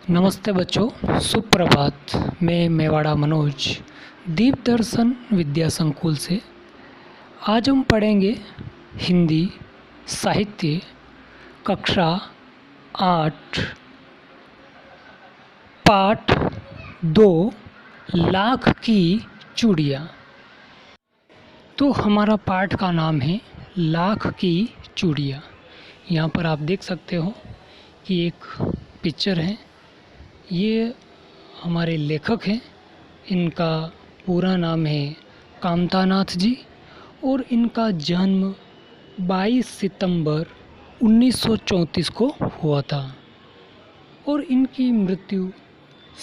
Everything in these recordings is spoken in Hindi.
नमस्ते बच्चों, सुप्रभात। मैं मेवाड़ा मनोज दीप दर्शन विद्या संकुल से। आज हम पढ़ेंगे हिंदी साहित्य कक्षा 8 पाठ 2 लाख की चूड़ियाँ। तो हमारा पाठ का नाम है लाख की चूड़ियाँ। यहाँ पर आप देख सकते हो कि एक पिक्चर है। ये हमारे लेखक हैं, इनका पूरा नाम है कामतानाथ जी और इनका जन्म 22 सितंबर 1934 को हुआ था और इनकी मृत्यु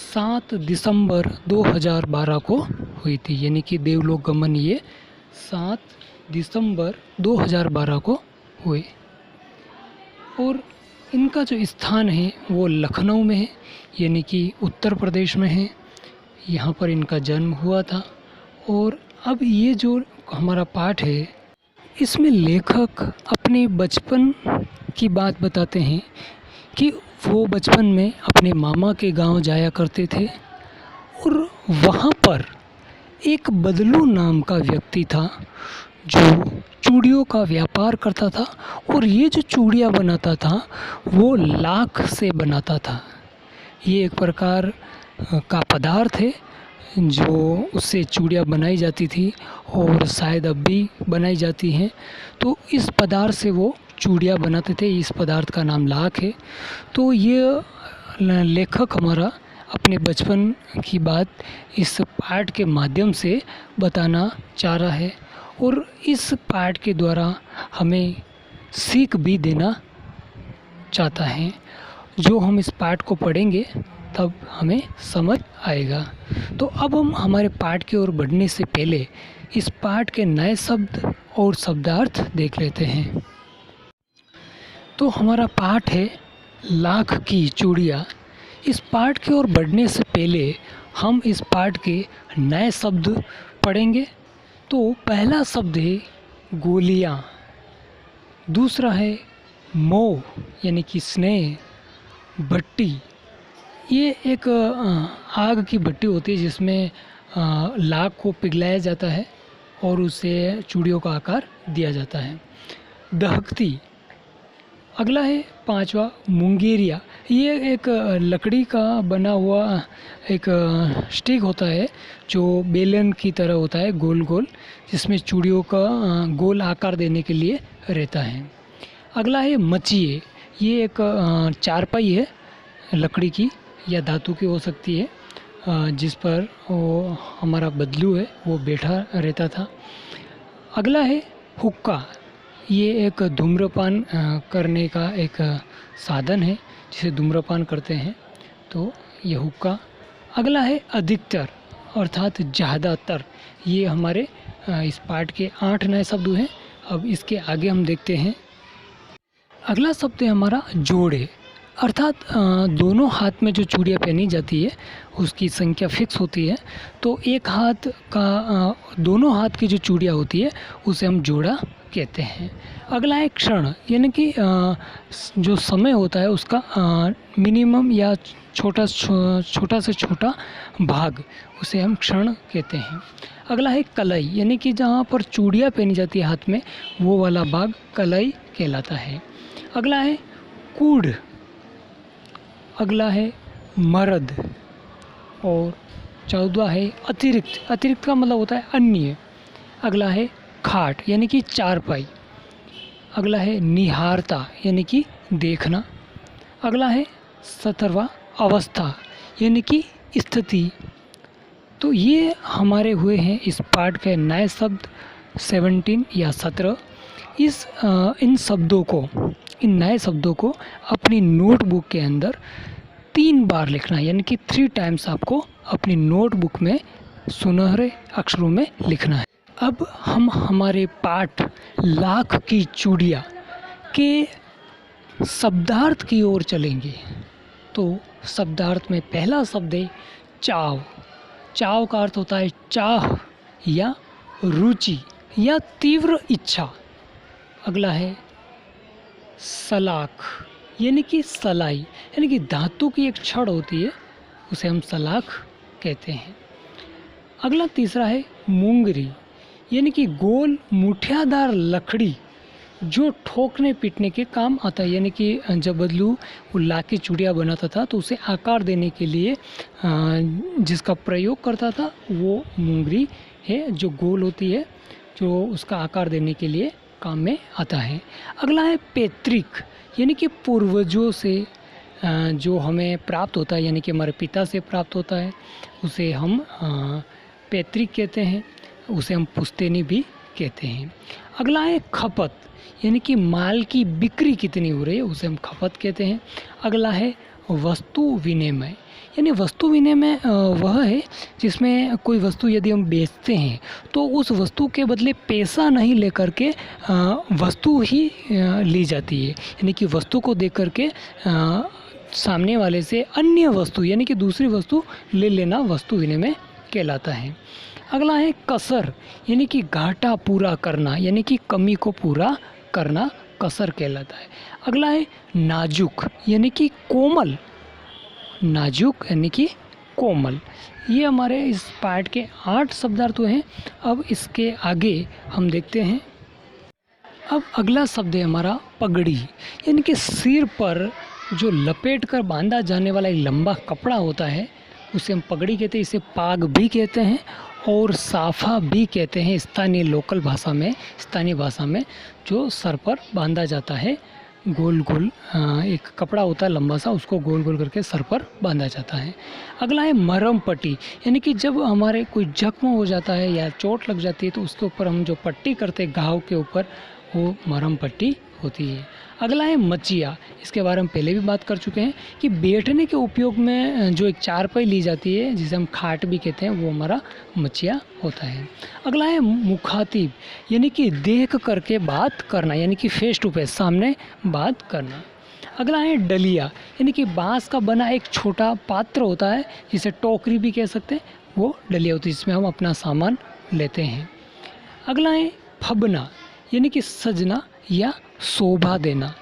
7 दिसंबर 2012 को हुई थी। यानी कि देवलोक गमन ये 7 दिसंबर 2012 को हुए। और इनका जो स्थान है वो लखनऊ में है, यानी कि उत्तर प्रदेश में है। यहाँ पर इनका जन्म हुआ था। और अब ये जो हमारा पाठ है इसमें लेखक अपने बचपन की बात बताते हैं कि वो बचपन में अपने मामा के गांव जाया करते थे और वहाँ पर एक बदलू नाम का व्यक्ति था जो चूड़ियों का व्यापार करता था और ये जो चूड़ियाँ बनाता था वो लाख से बनाता था। ये एक प्रकार का पदार्थ है जो उससे चूड़ियाँ बनाई जाती थी और शायद अब भी बनाई जाती हैं। तो इस पदार्थ से वो चूड़ियाँ बनाते थे। इस पदार्थ का नाम लाख है। तो ये लेखक हमारा अपने बचपन की बात इस पाठ के माध्यम से बताना चाह रहा है और इस पाठ के द्वारा हमें सीख भी देना चाहता है। जो हम इस पाठ को पढ़ेंगे तब हमें समझ आएगा। तो अब हम हमारे पाठ की ओर बढ़ने से पहले इस पाठ के नए शब्द और शब्दार्थ देख लेते हैं। तो हमारा पाठ है लाख की चूड़ियाँ। इस पाठ की ओर बढ़ने से पहले हम इस पाठ के नए शब्द पढ़ेंगे। तो पहला शब्द है गोलियाँ, दूसरा है मोह यानी कि स्नेह, भट्टी। ये एक आग की भट्टी होती है जिसमें लाख को पिघलाया जाता है और उसे चूड़ियों का आकार दिया जाता है। दहकती। अगला है पांचवा मुंगेरिया। ये एक लकड़ी का बना हुआ एक स्टिक होता है जो बेलन की तरह होता है, गोल गोल, जिसमें चूड़ियों का गोल आकार देने के लिए रहता है। अगला है मचिए। ये एक चारपाई है लकड़ी की या धातु की हो सकती है जिस पर वो हमारा बदलू है वो बैठा रहता था। अगला है हुक्का। ये एक धूम्रपान करने का एक साधन है जिसे धूम्रपान करते हैं, तो ये हुक्का। अगला है अधिकतर अर्थात ज़्यादातर। ये हमारे इस पाठ के 8 नए शब्द हैं। अब इसके आगे हम देखते हैं। अगला शब्द है हमारा जोड़े, अर्थात दोनों हाथ में जो चूड़ियाँ पहनी जाती है उसकी संख्या फिक्स होती है। तो एक हाथ का दोनों हाथ की जो चूड़ियाँ होती है उसे हम जोड़ा कहते हैं। अगला है क्षण, यानी कि जो समय होता है उसका मिनिमम या छोटा से छोटा भाग, उसे हम क्षण कहते हैं। अगला है कलाई, यानी कि जहाँ पर चूड़ियाँ पहनी जाती है हाथ में वो वाला भाग कलाई कहलाता है। अगला है कूढ़। अगला है मर्द और 14वां है अतिरिक्त। अतिरिक्त का मतलब होता है अन्य। अगला है खाट यानी कि चारपाई। अगला है निहारता यानी कि देखना। अगला है 17वां अवस्था यानी कि स्थिति। तो ये हमारे हुए हैं इस पाठ के नए शब्द 17 या 17। इन नए शब्दों को अपनी नोटबुक के अंदर 3 बार लिखना है, यानी कि 3 टाइम्स आपको अपनी नोटबुक में सुनहरे अक्षरों में लिखना है। अब हम हमारे पाठ लाख की चूड़ियाँ के शब्दार्थ की ओर चलेंगे। तो शब्दार्थ में पहला शब्द है चाव। चाव का अर्थ होता है चाह या रुचि या तीव्र इच्छा। अगला है सलाख यानी कि सलाई, यानी कि धातु की एक छड़ होती है, उसे हम सलाख कहते हैं। अगला तीसरा है मुंगरी, यानी कि गोल मुठियादार लकड़ी जो ठोकने पीटने के काम आता है। यानी कि जब बदलू वो लाख की चूड़ियाँ बनाता था तो उसे आकार देने के लिए जिसका प्रयोग करता था वो मुंगरी है, जो गोल होती है, जो उसका आकार देने के लिए काम में आता है। अगला है पैतृक, यानी कि पूर्वजों से जो हमें प्राप्त होता है, यानी कि हमारे पिता से प्राप्त होता है, उसे हम पैतृक कहते हैं, उसे हम पुश्तैनी भी कहते हैं। अगला है खपत, यानी कि माल की बिक्री कितनी हो रही है, उसे हम खपत कहते हैं। अगला है वस्तु विनिमय, यानी वस्तु विनिमय वह है जिसमें कोई वस्तु यदि हम बेचते हैं तो उस वस्तु के बदले पैसा नहीं लेकर के वस्तु ही ली जाती है, यानी कि वस्तु को दे करके सामने वाले से अन्य वस्तु यानी कि दूसरी वस्तु ले लेना वस्तु विनिमय कहलाता है। अगला है कसर, यानी कि घाटा पूरा करना, यानी कि कमी को पूरा करना कसर कहलाता है। अगला है नाजुक, यानी कि कोमल, नाजुक यानी कि कोमल। ये हमारे इस पाठ के 8 शब्दार्थ हैं। अब इसके आगे हम देखते हैं। अब अगला शब्द है हमारा पगड़ी, यानी कि सिर पर जो लपेट कर बांधा जाने वाला एक लंबा कपड़ा होता है उसे हम पगड़ी कहते हैं। इसे पाग भी कहते हैं और साफा भी कहते हैं स्थानीय लोकल भाषा में, स्थानीय भाषा में जो सर पर बांधा जाता है। गोल गोल एक कपड़ा होता है लंबा सा, उसको गोल गोल करके सर पर बांधा जाता है। अगला है मरहम पट्टी, यानी कि जब हमारे कोई जख्म हो जाता है या चोट लग जाती है तो उसके ऊपर हम जो पट्टी करते हैं घाव के ऊपर, वो मरहम पट्टी होती है। अगला है मचिया, इसके बारे में पहले भी बात कर चुके हैं कि बैठने के उपयोग में जो एक चारपाई ली जाती है जिसे हम खाट भी कहते हैं, वो हमारा मचिया होता है। अगला है मुखातिब, यानी कि देख करके बात करना, यानी कि फेस टू फेस सामने बात करना। अगला है डलिया, यानी कि बांस का बना एक छोटा पात्र होता है जिसे टोकरी भी कह सकते हैं, वो डलिया होती है जिसमें हम अपना सामान लेते हैं। अगला है फबना, यानी कि सजना या शोभा देना।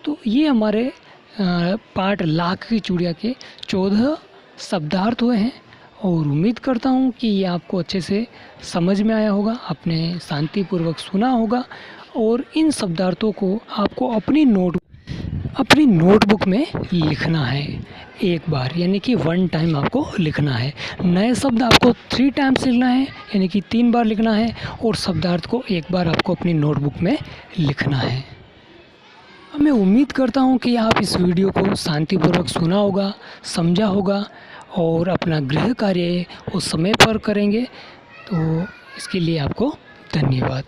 तो ये हमारे पाठ लाख की चूड़िया के 14 शब्दार्थ हुए हैं और उम्मीद करता हूँ कि ये आपको अच्छे से समझ में आया होगा, आपने शांतिपूर्वक सुना होगा और इन शब्दार्थों को आपको अपनी नोटबुक में लिखना है एक बार, यानी कि 1 टाइम आपको लिखना है। नए शब्द आपको 3 टाइम्स लिखना है, यानी कि 3 बार लिखना है और शब्दार्थ को एक बार आपको अपनी नोटबुक में लिखना है। मैं उम्मीद करता हूँ कि आप इस वीडियो को शांतिपूर्वक सुना होगा, समझा होगा और अपना गृह कार्य वो समय पर करेंगे। तो इसके लिए आपको धन्यवाद।